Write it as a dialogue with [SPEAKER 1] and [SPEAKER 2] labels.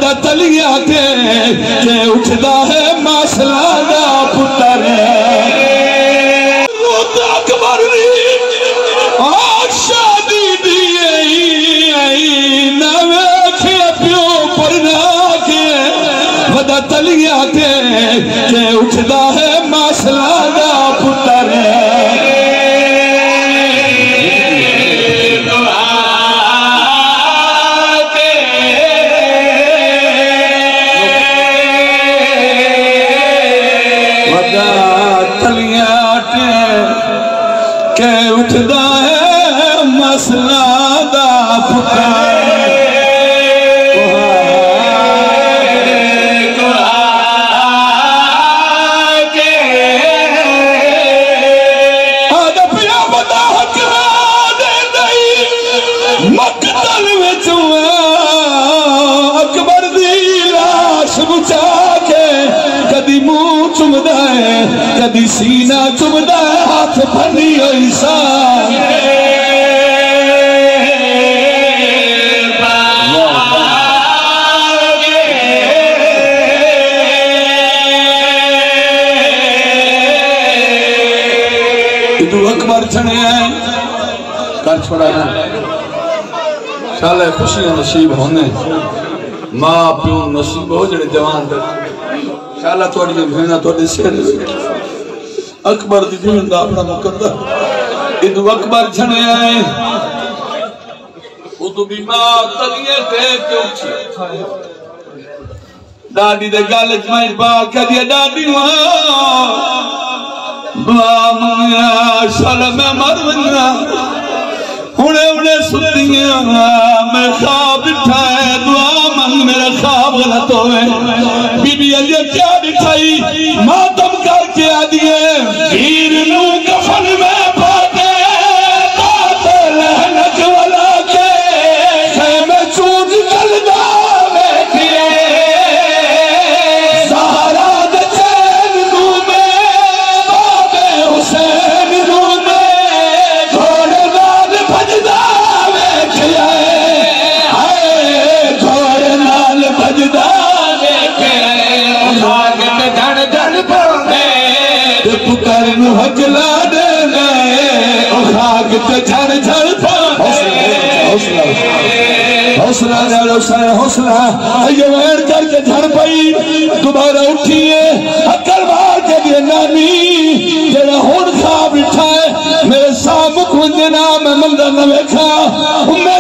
[SPEAKER 1] वदा तलिया के उठदा है मासला दा पुत्र अकबर शादी दी ना वेखे प्यो पढ़ना के वदा तलिया के उठदा है मासला दा पुत्र के उठदा है मसला दा पुत्र अकबर दी लाश बुचा के कदी मुंह चुमदा है कदी सीना चुमदा है हाथ फड़ी हुई सा तू अकबर छने कर छोड़ा साले खुशी नसीब होने मां प्यो नसीब हो जड़े जवान शाला थोड़ी भेना थोड़े सिर अकबर दी दीन दा अपना मुकद्दर इदु अकबर छने आए उदु भी मां तलिए ते उठी दादी दे गल च मैं बा कदी दादी दुआ मंगया साला मैं मर वना हुणे हुणे सुतियां मैं ख्वाब दिखा है दुआ मंग मेरा ख्वाब गलत होवे बीबी अली क्या दिखाई मातम करके आ दिए हीर नू कफन में पाते पाते लहनत वाला के खेमे चूज कलदा बैठिए सहारा दे चैन नू में बाबे हुसैन नू में घोड़े नाल भजदा बैठिए हाय घोड़े नाल भजदा बैठिए भाग में धड़ धड़ पौंदे पुकार नू हजला दे गए ओ खाग ते झड़ झड़ हौसला हौसला हौसला हौसला ये वैर करके झड़ पई दोबारा उठिए अकल मार के दिए नानी जेड़ा हुन ख्वाब उठा है मेरे सामने खुद ना मैं मंदा न वेखा मैं